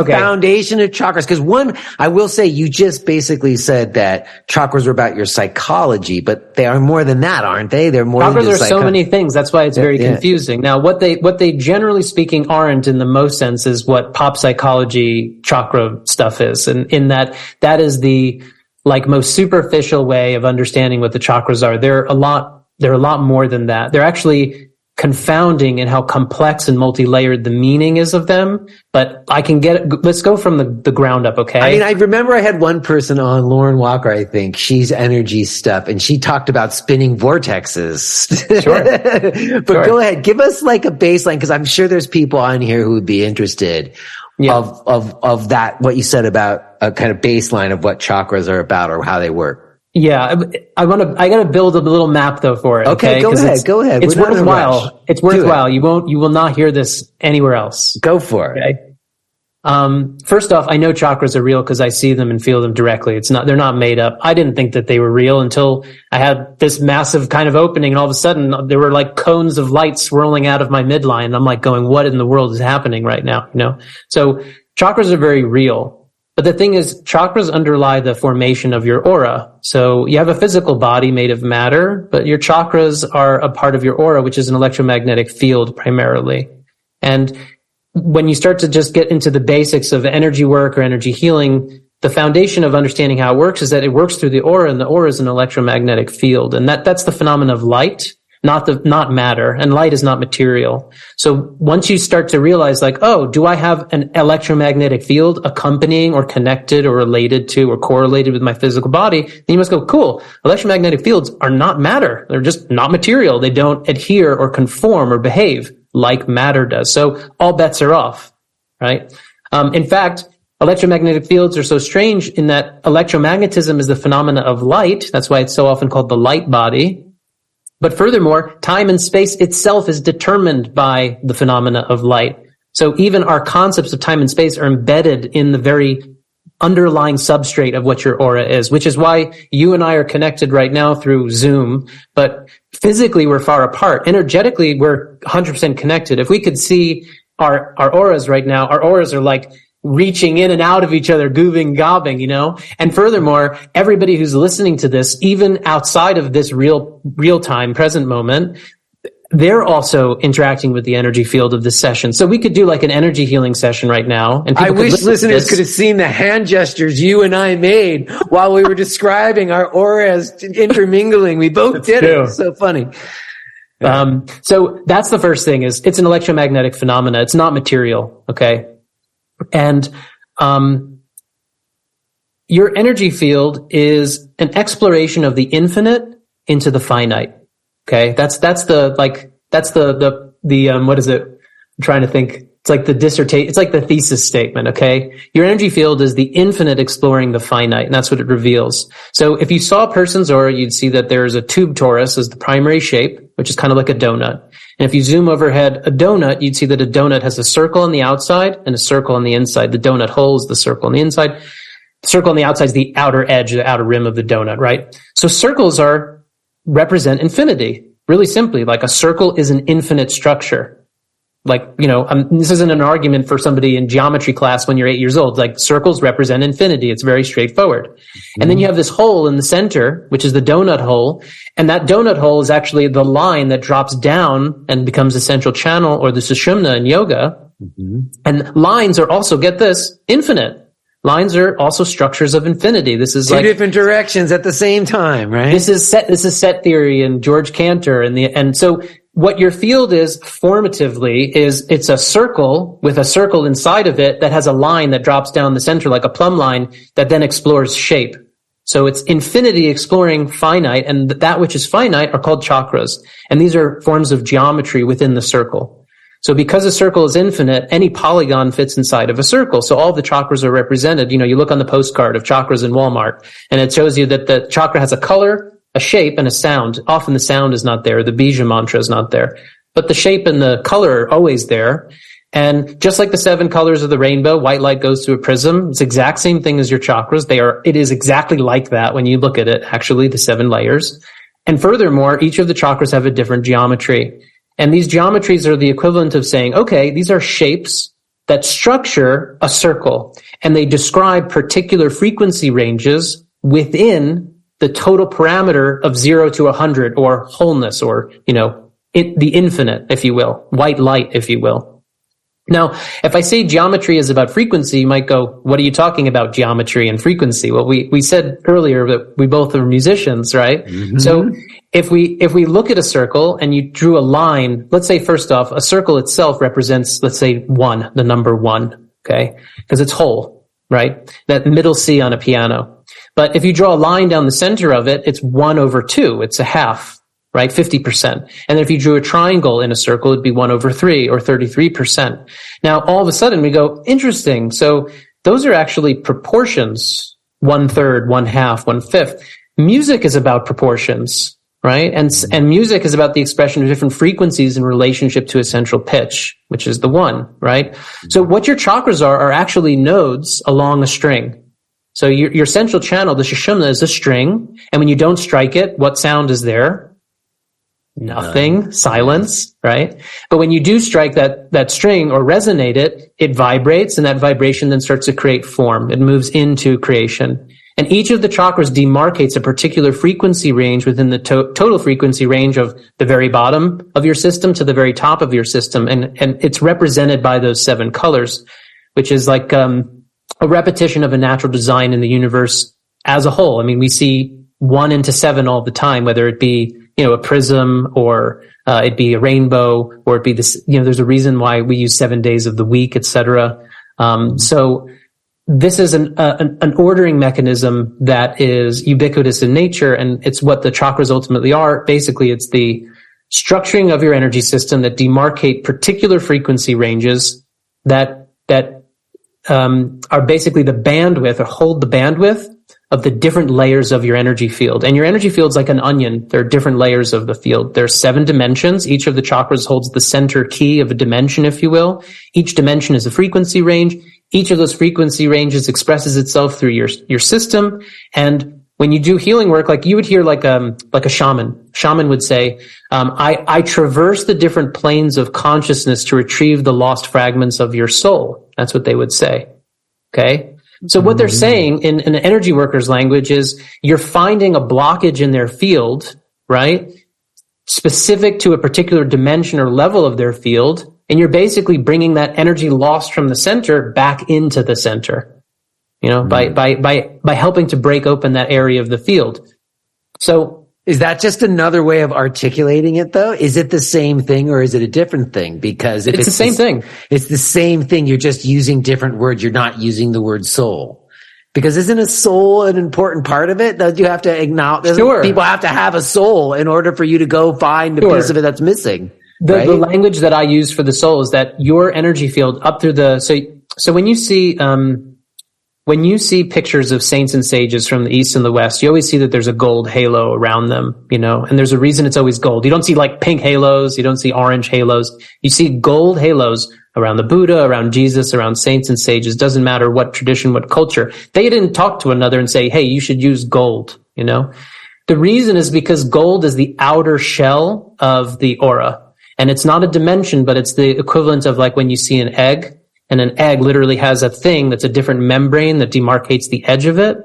foundation of chakras. Cause one, I will say you just basically said that chakras are about your psychology, but they are more than that, aren't they? They're more chakras are so many things. That's why it's very confusing. Now, what they generally speaking aren't in the most sense is what pop psychology chakra stuff is. And in that is the most superficial way of understanding what the chakras are. They're a lot more than that. They're actually confounding in how complex and multi-layered the meaning is of them. But I can let's go from the ground up, okay? I mean, I remember I had one person on, Lauren Walker, I think. She's energy stuff, and she talked about spinning vortexes. Sure. But go ahead. Give us like a baseline, because I'm sure there's people on here who would be interested of that, what you said about a kind of baseline of what chakras are about or how they work. Yeah, I gotta build a little map though for it. Okay, go ahead. It's worthwhile. It's worthwhile. You will not hear this anywhere else. Go for it. Okay. First off, I know chakras are real because I see them and feel them directly. They're not made up. I didn't think that they were real until I had this massive kind of opening, and all of a sudden there were like cones of light swirling out of my midline. And I'm like going, what in the world is happening right now? So chakras are very real. But the thing is, chakras underlie the formation of your aura. So you have a physical body made of matter, but your chakras are a part of your aura, which is an electromagnetic field primarily. And when you start to just get into the basics of energy work or energy healing, the foundation of understanding how it works is that it works through the aura, and the aura is an electromagnetic field. And that's the phenomenon of light, not matter, and light is not material. So once you start to realize do I have an electromagnetic field accompanying or connected or related to or correlated with my physical body, then you must go, cool, electromagnetic fields are not matter. They're just not material. They don't adhere or conform or behave like matter does. So all bets are off, right? In fact, electromagnetic fields are so strange in that electromagnetism is the phenomena of light. That's why it's so often called the light body. But furthermore, time and space itself is determined by the phenomena of light. So even our concepts of time and space are embedded in the very underlying substrate of what your aura is, which is why you and I are connected right now through Zoom, but physically we're far apart. Energetically, we're 100% connected. If we could see our auras right now, our auras are like reaching in and out of each other, goobing, gobbing, And furthermore, everybody who's listening to this, even outside of this real time, present moment, they're also interacting with the energy field of this session. So we could do like an energy healing session right now. And I wish listeners could have seen the hand gestures you and I made while we were describing our auras intermingling. We both did it. It's so funny. So that's the first thing is it's an electromagnetic phenomena. It's not material. Okay. And your energy field is an exploration of the infinite into the finite. Okay. That's the what is it? I'm trying to think. It's like the dissertation. It's like the thesis statement. Okay. Your energy field is the infinite exploring the finite. And that's what it reveals. So if you saw a person's aura, you'd see that there's a tube torus as the primary shape, which is kind of like a donut. And if you zoom overhead a donut, you'd see that a donut has a circle on the outside and a circle on the inside. The donut hole is the circle on the inside. The circle on the outside is the outer edge, the outer rim of the donut, right? So circles represent infinity. Really simply, like a circle is an infinite structure. Like, this isn't an argument for somebody in geometry class when you're 8 years old. Like, circles represent infinity. It's very straightforward. Mm-hmm. And then you have this hole in the center, which is the donut hole. And that donut hole is actually the line that drops down and becomes the central channel, or the sushumna in yoga. Mm-hmm. And lines are also, get this, infinite. Lines are also structures of infinity. This is two different directions at the same time, right? This is set theory and George Cantor and so what your field is formatively is it's a circle with a circle inside of it that has a line that drops down the center like a plumb line that then explores shape. So it's infinity exploring finite, and that which is finite are called chakras. And these are forms of geometry within the circle. So because a circle is infinite, any polygon fits inside of a circle. So all the chakras are represented. You look on the postcard of chakras in Walmart, and it shows you that the chakra has a color, a shape, and a sound. Often the sound is not there. The bija mantra is not there. But the shape and the color are always there. And just like the 7 colors of the rainbow, white light goes through a prism. It's the exact same thing as your chakras. It is exactly like that when you look at it, actually, the 7 layers. And furthermore, each of the chakras have a different geometry. And these geometries are the equivalent of saying, okay, these are shapes that structure a circle. And they describe particular frequency ranges within the total parameter of 0 to 100, or wholeness, or, the infinite, if you will, white light, if you will. Now, if I say geometry is about frequency, you might go, what are you talking about, geometry and frequency? Well, we said earlier that we both are musicians, right? Mm-hmm. So if we look at a circle and you drew a line, let's say first off, a circle itself represents, let's say 1, the number 1, okay? Because it's whole, right? That middle C on a piano. But if you draw a line down the center of it, it's 1/2. It's a half, right? 50%. And then if you drew a triangle in a circle, it'd be 1/3 or 33%. Now, all of a sudden we go, interesting. So those are actually proportions. 1/3, 1/2, 1/5. Music is about proportions, right? And music is about the expression of different frequencies in relationship to a central pitch, which is the 1, right? So what your chakras are actually nodes along a string. So your central channel, the sushumna, is a string. And when you don't strike it, what sound is there? Nothing. Silence, right? But when you do strike that string or resonate it, it vibrates, and that vibration then starts to create form. It moves into creation. And each of the chakras demarcates a particular frequency range within the total frequency range of the very bottom of your system to the very top of your system. And it's represented by those 7 colors, which is like a repetition of a natural design in the universe as a whole. I mean, we see 1 into 7 all the time, whether it be, a prism, or it be a rainbow, or it be this, there's a reason why we use 7 days of the week, etc. So this is an ordering mechanism that is ubiquitous in nature, and it's what the chakras ultimately are. Basically, it's the structuring of your energy system that demarcate particular frequency ranges that are basically the bandwidth, or hold the bandwidth of the different layers of your energy field. And your energy field's like an onion. There are different layers of the field. There's 7 dimensions. Each of the chakras holds the center key of a dimension, if you will. Each dimension is a frequency range. Each of those frequency ranges expresses itself through your system. And when you do healing work, like you would hear like a shaman. Shaman would say, I traverse the different planes of consciousness to retrieve the lost fragments of your soul. That's what they would say. Okay? So what they're saying in an energy worker's language is you're finding a blockage in their field, right? Specific to a particular dimension or level of their field. And you're basically bringing that energy lost from the center back into the center, by helping to break open that area of the field. So is that just another way of articulating it, though? Is it the same thing, or is it a different thing? Because if it's the same thing. It's the same thing. You're just using different words. You're not using the word soul. Because isn't a soul an important part of it? That you have to acknowledge. Sure. People have to have a soul in order for you to go find the piece of it that's missing. The language that I use for the soul is that your energy field up through so when you see pictures of saints and sages from the East and the West, you always see that there's a gold halo around them, and there's a reason it's always gold. You don't see like pink halos. You don't see orange halos. You see gold halos around the Buddha, around Jesus, around saints and sages. Doesn't matter what tradition, what culture. They didn't talk to another and say, hey, you should use gold, The reason is because gold is the outer shell of the aura. And it's not a dimension, but it's the equivalent of like when you see an egg, and an egg literally has a thing that's a different membrane that demarcates the edge of it.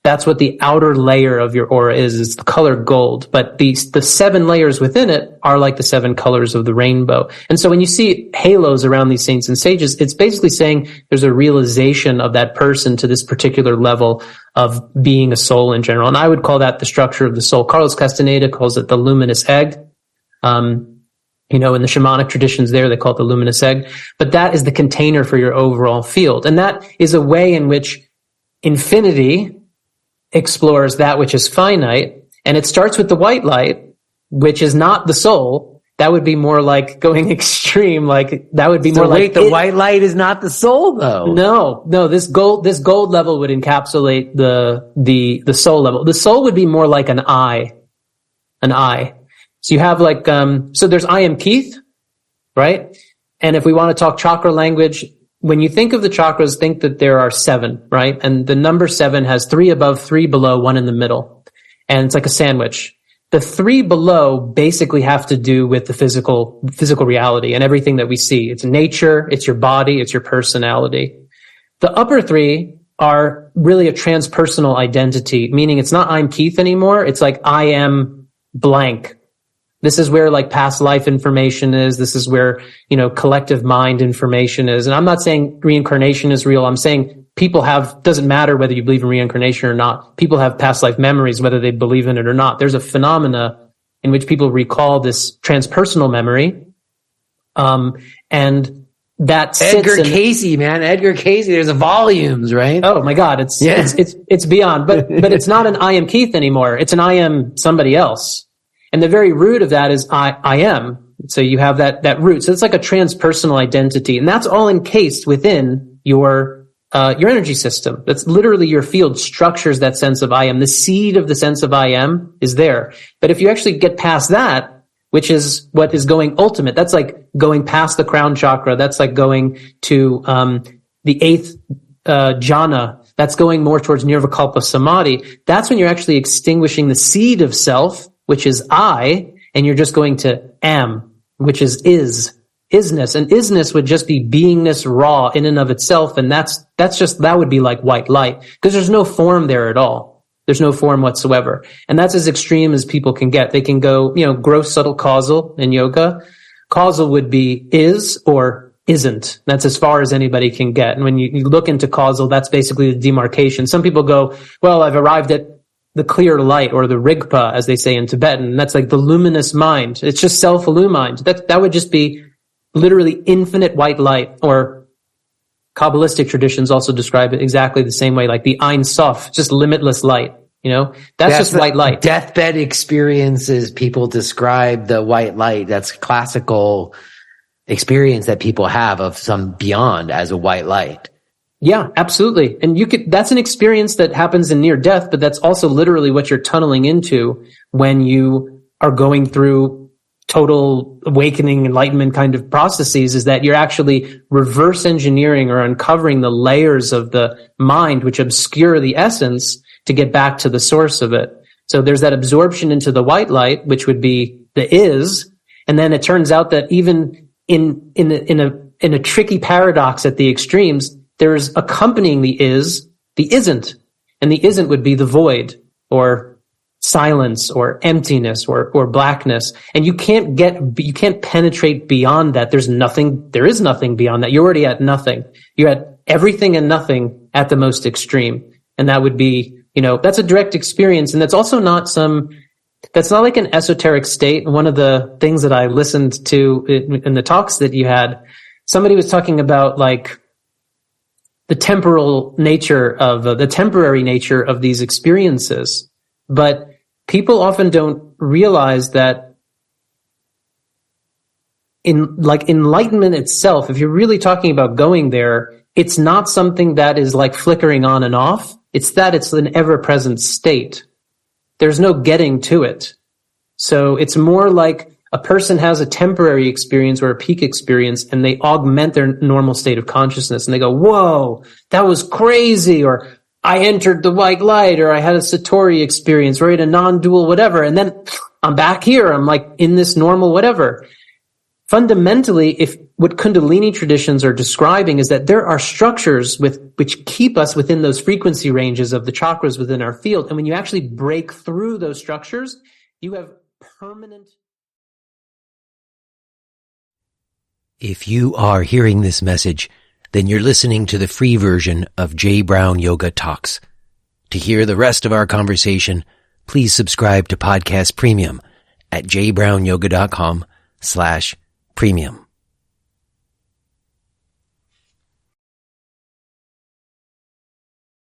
That's what the outer layer of your aura is. It's the color gold. But the 7 layers within it are like the 7 colors of the rainbow. And so when you see halos around these saints and sages, it's basically saying there's a realization of that person to this particular level of being a soul in general. And I would call that the structure of the soul. Carlos Castaneda calls it the luminous egg. In the shamanic traditions there, they call it the luminous egg. But that is the container for your overall field. And that is a way in which infinity explores that which is finite. And it starts with the white light, which is not the soul. That would be more like going extreme. Like that would be more like the white light is not the soul, though. No. This gold level would encapsulate the soul level. The soul would be more like an eye. So you have like, so there's I am Keith, right? And if we want to talk chakra language, when you think of the chakras, think that there are 7, right? And the number 7 has 3 above, 3 below, 1 in the middle. And it's like a sandwich. The 3 below basically have to do with the physical reality and everything that we see. It's nature, it's your body, it's your personality. The upper 3 are really a transpersonal identity, meaning it's not I'm Keith anymore. It's like I am blank. This is where like past life information is. This is where, collective mind information is. And I'm not saying reincarnation is real. I'm saying doesn't matter whether you believe in reincarnation or not. People have past life memories, whether they believe in it or not. There's a phenomena in which people recall this transpersonal memory. And that sits Edgar Cayce, there's volumes, right? Oh my God. It's beyond, but it's not an I am Keith anymore. It's an I am somebody else. And the very root of that is I am. So you have that root. So it's like a transpersonal identity. And that's all encased within your energy system. That's literally your field structures that sense of I am. The seed of the sense of I am is there. But if you actually get past that, which is what is going ultimate, that's like going past the crown chakra. That's like going to the 8th jhana. That's going more towards nirvikalpa samadhi. That's when you're actually extinguishing the seed of self, which is I, and you're just going to am, which is isness. And isness would just be beingness raw in and of itself. And that would be like white light, because there's no form there at all. There's no form whatsoever. And that's as extreme as people can get. They can go, gross, subtle, causal in yoga. Causal would be is or isn't. That's as far as anybody can get. And when you look into causal, that's basically the demarcation. Some people go, well, I've arrived at the clear light, or the rigpa, as they say in Tibetan. That's like the luminous mind. It's just self-illumined. That would just be literally infinite white light, or Kabbalistic traditions also describe it exactly the same way, like the Ein Sof, just limitless light. That's just white light. Deathbed experiences, people describe the white light. That's classical experience that people have of some beyond as a white light. Yeah, absolutely. And that's an experience that happens in near death, but that's also literally what you're tunneling into when you are going through total awakening, enlightenment kind of processes, is that you're actually reverse engineering or uncovering the layers of the mind which obscure the essence to get back to the source of it. So there's that absorption into the white light, which would be the is. And then it turns out that even in a tricky paradox at the extremes, there's accompanying the is, the isn't. And the isn't would be the void, or silence, or emptiness, or blackness. And you can't penetrate beyond that. There is nothing beyond that. You're already at nothing. You're at everything and nothing at the most extreme. And that would be, that's a direct experience. And that's also that's not like an esoteric state. One of the things that I listened to in the talks that you had, somebody was talking about like, temporary nature of these experiences. But people often don't realize that enlightenment itself, if you're really talking about going there, it's not something that is like flickering on and off. It's that it's an ever-present state. There's no getting to it. So it's more like a person has a temporary experience or a peak experience, and they augment their normal state of consciousness, and they go, whoa, that was crazy, or I entered the white light, or I had a Satori experience, right? A non-dual whatever. And then I'm back here. I'm like in this normal whatever. Fundamentally, if what Kundalini traditions are describing is that there are structures which keep us within those frequency ranges of the chakras within our field. And when you actually break through those structures, you have permanent. If you are hearing this message, then you're listening to the free version of Jay Brown Yoga Talks. To hear the rest of our conversation, please subscribe to Podcast Premium at jbrownyoga.com/premium.